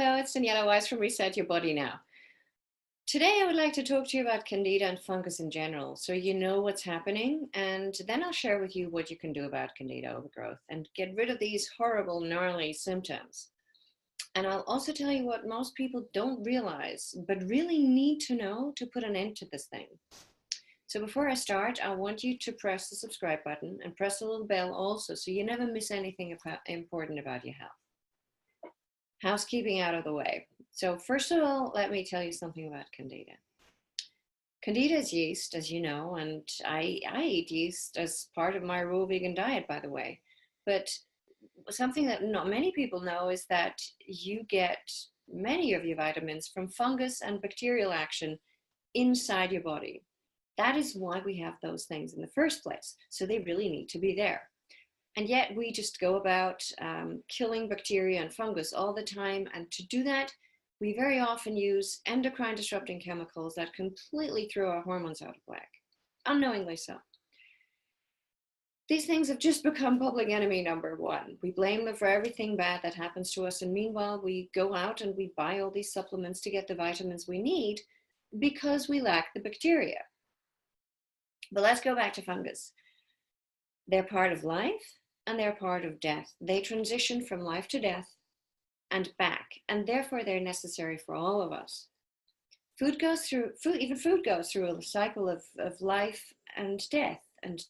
Hello, it's Daniela Weiss from Reset Your Body Now. Today, I would like to talk to you about Candida and fungus in general, so you know what's happening, and then I'll share with you what you can do about Candida overgrowth and get rid of these horrible, gnarly symptoms. And I'll also tell you what most people don't realize, but really need to know to put an end to this thing. So before I start, I want you to press the subscribe button and press the little bell also, so you never miss anything important about your health. Housekeeping out of the way. So first of all, let me tell you something about Candida. Candida is yeast, as you know, and I eat yeast as part of my raw vegan diet, by the way. But something that not many people know is that you get many of your vitamins from fungus and bacterial action inside your body. That is why we have those things in the first place. So they really need to be there. And yet we just go about killing bacteria and fungus all the time. And to do that, we very often use endocrine disrupting chemicals that completely throw our hormones out of whack, unknowingly so. These things have just become public enemy number one. We blame them for everything bad that happens to us. And meanwhile, we go out and we buy all these supplements to get the vitamins we need because we lack the bacteria. But let's go back to fungus. They're part of life and they're part of death. They transition from life to death and back, and therefore they're necessary for all of us. Food goes through a cycle of life and death, and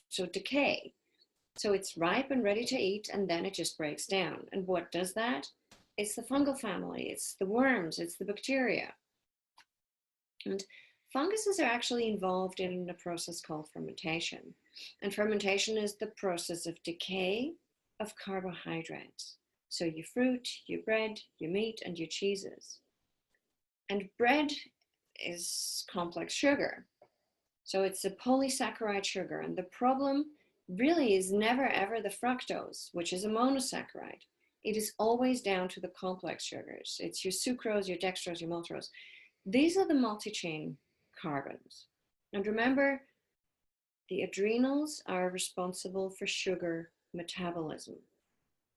so decay. So it's ripe and ready to eat, and then it just breaks down. And what does that? It's the fungal family, it's the worms, it's the bacteria. And funguses are actually involved in a process called fermentation. And fermentation is the process of decay of carbohydrates. So your fruit, your bread, your meat, and your cheeses. And bread is complex sugar. So it's a polysaccharide sugar. And the problem really is never ever the fructose, which is a monosaccharide. It is always down to the complex sugars. It's your sucrose, your dextrose, your maltose. These are the multi-chain carbons. And remember, the adrenals are responsible for sugar metabolism.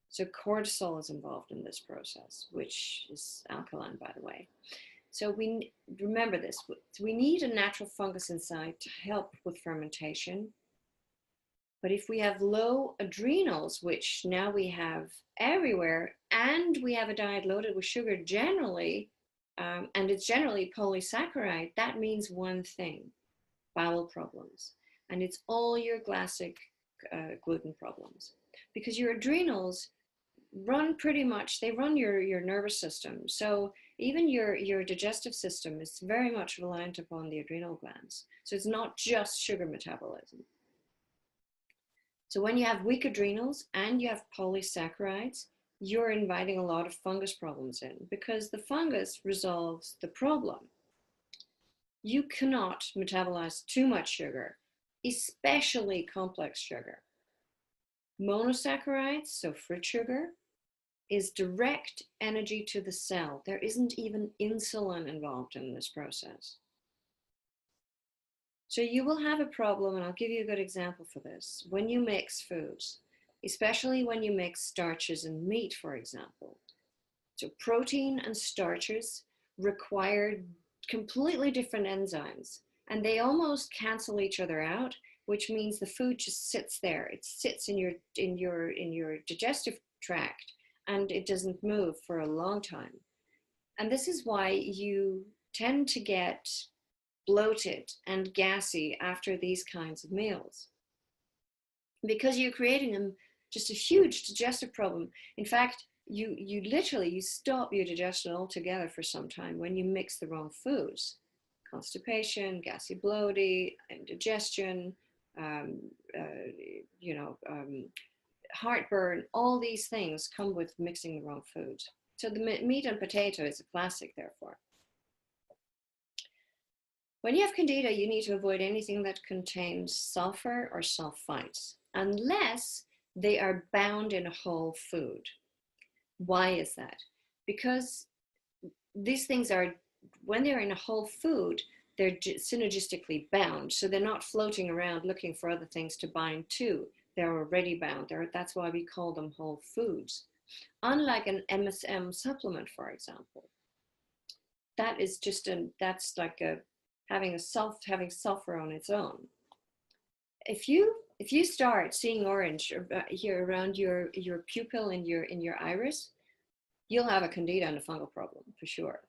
So cortisol is involved in this process, which is alkaline, by the way. So we remember this. We need a natural fungus inside to help with fermentation. But if we have low adrenals, which now we have everywhere, and we have a diet loaded with sugar generally, and it's generally polysaccharide, that means one thing: bowel problems. And it's all your classic gluten problems. Because your adrenals run they run your nervous system. So even your digestive system is very much reliant upon the adrenal glands. So it's not just sugar metabolism. So when you have weak adrenals and you have polysaccharides, you're inviting a lot of fungus problems in, because the fungus resolves the problem. You cannot metabolize too much sugar, especially complex sugar. Monosaccharides, so fruit sugar, is direct energy to the cell. There isn't even insulin involved in this process. So you will have a problem, and I'll give you a good example for this. When you mix foods, especially when you mix starches and meat, for example. So protein and starches require completely different enzymes, and they almost cancel each other out, which means the food just sits there. It sits in your digestive tract, and it doesn't move for a long time. And this is why you tend to get bloated and gassy after these kinds of meals, because you're creating just a huge digestive problem. In fact, you literally stop your digestion altogether for some time when you mix the wrong foods. Constipation, gassy, bloated, indigestion, heartburn, all these things come with mixing the wrong foods. So the meat and potato is a classic, therefore. When you have Candida, you need to avoid anything that contains sulfur or sulfites, unless they are bound in a whole food. Why is that? Because these things are, when they're in a whole food, they're synergistically bound. So they're not floating around looking for other things to bind to. They're already bound. That's why we call them whole foods. Unlike an MSM supplement, for example, that is just that's like having sulfur on its own. If you start seeing orange here around your pupil in your iris, you'll have a Candida and a fungal problem for sure.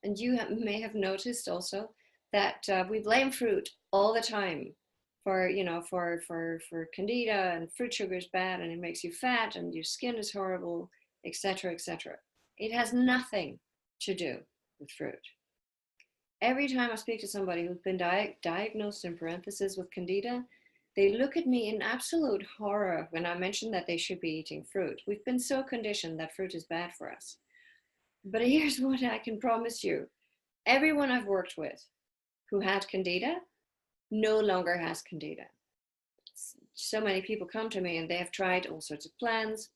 And you may have noticed also that we blame fruit all the time for for Candida, and fruit sugar is bad and it makes you fat and your skin is horrible, etc., etc. It has nothing to do with fruit. Every time I speak to somebody who's been diagnosed in parentheses with Candida, they look at me in absolute horror when I mention that they should be eating fruit. We've been so conditioned that fruit is bad for us. But here's what I can promise you. Everyone I've worked with who had Candida no longer has Candida. So many people come to me and they have tried all sorts of plans,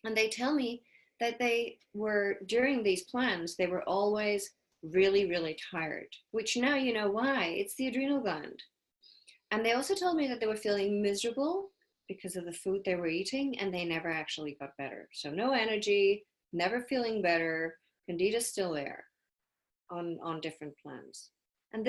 and they tell me that during these plans, they were always really, really tired, which now you know why. It's the adrenal gland. And they also told me that they were feeling miserable because of the food they were eating, and they never actually got better. So no energy, never feeling better, Candida's still there on different plans. And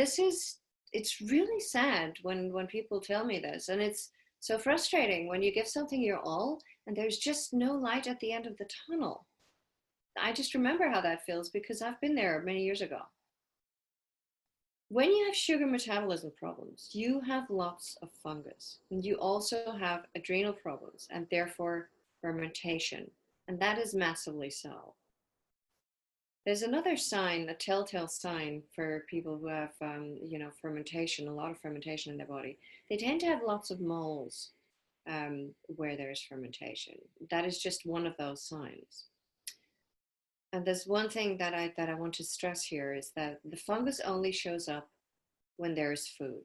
it's really sad when people tell me this. And it's so frustrating when you give something your all and there's just no light at the end of the tunnel. I just remember how that feels because I've been there many years ago. When you have sugar metabolism problems, you have lots of fungus, and you also have adrenal problems and therefore fermentation, and that is massively so. There's another sign, a telltale sign for people who have, fermentation, a lot of fermentation in their body. They tend to have lots of moles where there's fermentation. That is just one of those signs. And there's one thing that I want to stress here is that the fungus only shows up when there is food.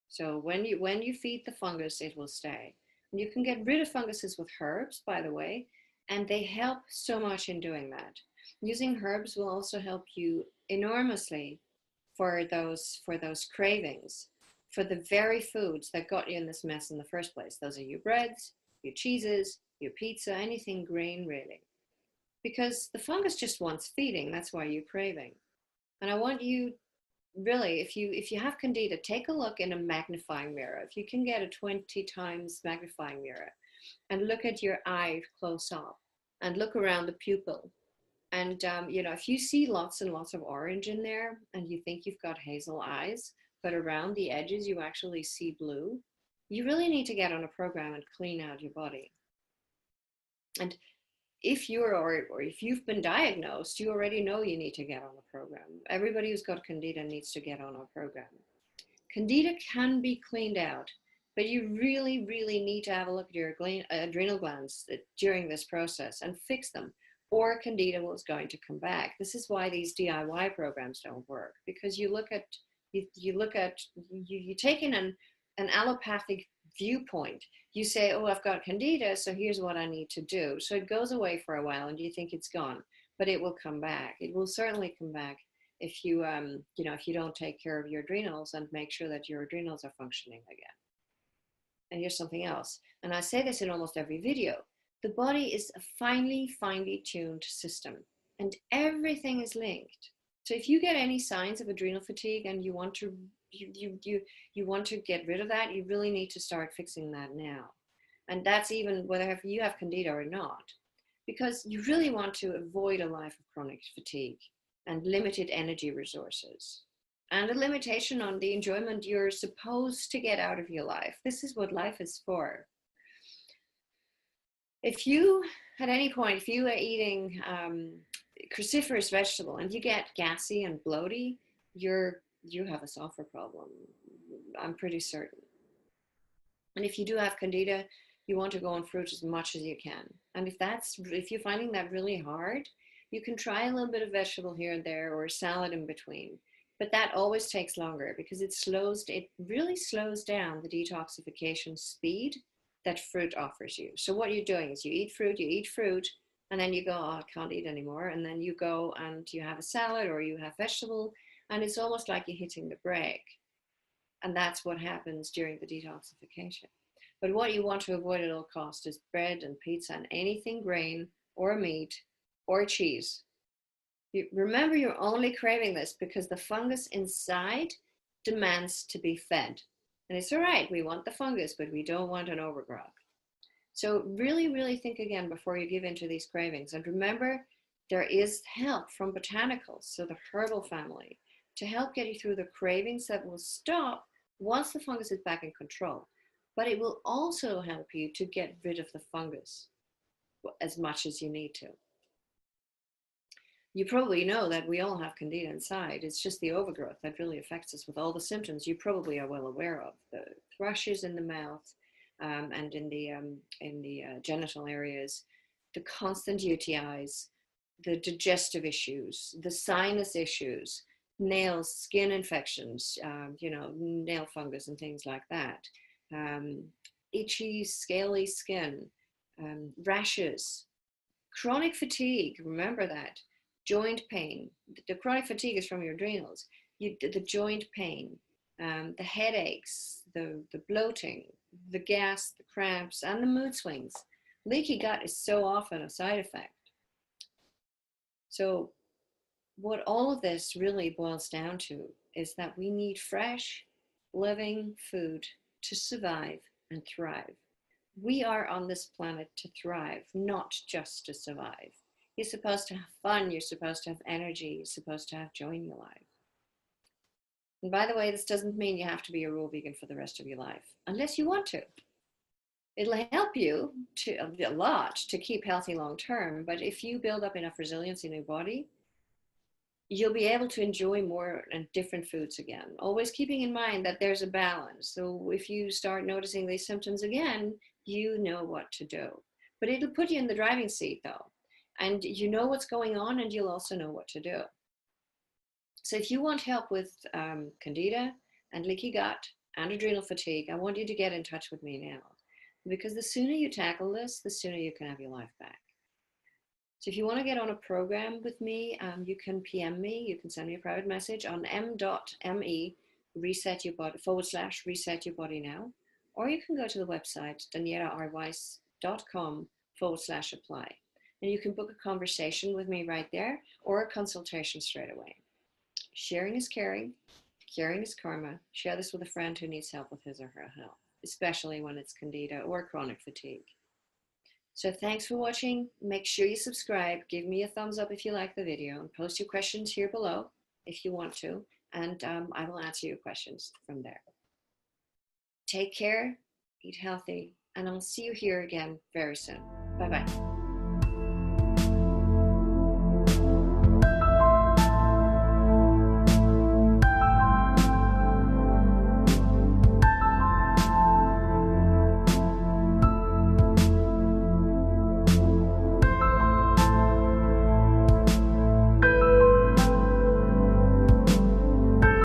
So when you feed the fungus, it will stay. And you can get rid of funguses with herbs, by the way, and they help so much in doing that. Using herbs will also help you enormously for those cravings, for the very foods that got you in this mess in the first place. Those are your breads, your cheeses, your pizza, anything green really. Because the fungus just wants feeding, that's why you're craving. And I want you really, if you have Candida, take a look in a magnifying mirror. If you can get a 20 times magnifying mirror and look at your eye close up and look around the pupil. And, if you see lots and lots of orange in there and you think you've got hazel eyes, but around the edges you actually see blue, you really need to get on a program and clean out your body. And if you've been diagnosed, you already know you need to get on a program. Everybody who's got Candida needs to get on a program. Candida can be cleaned out, but you really, really need to have a look at your adrenal glands during this process and fix them, or Candida is going to come back. This is why these DIY programs don't work, because you take in an allopathic viewpoint. You say, oh, I've got Candida, so here's what I need to do. So it goes away for a while and you think it's gone, but it will come back. It will certainly come back if you, if you don't take care of your adrenals and make sure that your adrenals are functioning again. And here's something else. And I say this in almost every video. The body is a finely tuned system, and everything is linked. So if you get any signs of adrenal fatigue and you want to get rid of that, you really need to start fixing that now. And that's even whether you have Candida or not, because you really want to avoid a life of chronic fatigue and limited energy resources and a limitation on the enjoyment you're supposed to get out of your life. This is what life is for. If you, at any point, if you are eating cruciferous vegetable and you get gassy and bloaty, you have a sulfur problem. I'm pretty certain. And if you do have Candida, you want to go on fruit as much as you can. And if you're finding that really hard, you can try a little bit of vegetable here and there or a salad in between. But that always takes longer because it really slows down the detoxification speed that fruit offers you. So what you're doing is you eat fruit, and then you go, oh, I can't eat anymore. And then you go and you have a salad or you have vegetable, and it's almost like you're hitting the brake. And that's what happens during the detoxification. But what you want to avoid at all costs is bread and pizza and anything grain or meat or cheese. Remember, you're only craving this because the fungus inside demands to be fed. And it's all right, we want the fungus, but we don't want an overgrowth. So really, really think again before you give in to these cravings. And remember, there is help from botanicals, so the herbal family, to help get you through the cravings that will stop once the fungus is back in control. But it will also help you to get rid of the fungus as much as you need to. You probably know that we all have Candida inside. It's just the overgrowth that really affects us with all the symptoms you probably are well aware of. The thrushes in the mouth and in the genital areas, the constant UTIs, the digestive issues, the sinus issues, nails, skin infections, nail fungus and things like that. Itchy, scaly skin, rashes, chronic fatigue, remember that. Joint pain, the chronic fatigue is from your adrenals, the joint pain, the headaches, the bloating, the gas, the cramps, and the mood swings. Leaky gut is so often a side effect. So what all of this really boils down to is that we need fresh, living food to survive and thrive. We are on this planet to thrive, not just to survive. You're supposed to have fun, you're supposed to have energy, you're supposed to have joy in your life. And by the way, this doesn't mean you have to be a raw vegan for the rest of your life, unless you want to. It'll help you a lot to keep healthy long term, but if you build up enough resilience in your body, you'll be able to enjoy more and different foods again, always keeping in mind that there's a balance. So if you start noticing these symptoms again, you know what to do. But it'll put you in the driving seat though. And you know what's going on, and you'll also know what to do. So if you want help with Candida and leaky gut and adrenal fatigue, I want you to get in touch with me now. Because the sooner you tackle this, the sooner you can have your life back. So if you want to get on a program with me, you can PM me, you can send me a private message on m.me reset your body /reset your body now, or you can go to the website daniellarweiss.com/apply. And you can book a conversation with me right there or a consultation straight away. Sharing is caring. Caring is karma. Share this with a friend who needs help with his or her health, especially when it's Candida or chronic fatigue. So thanks for watching. Make sure you subscribe. Give me a thumbs up if you like the video, and post your questions here below if you want to. And I will answer your questions from there. Take care, eat healthy, and I'll see you here again very soon. Bye-bye.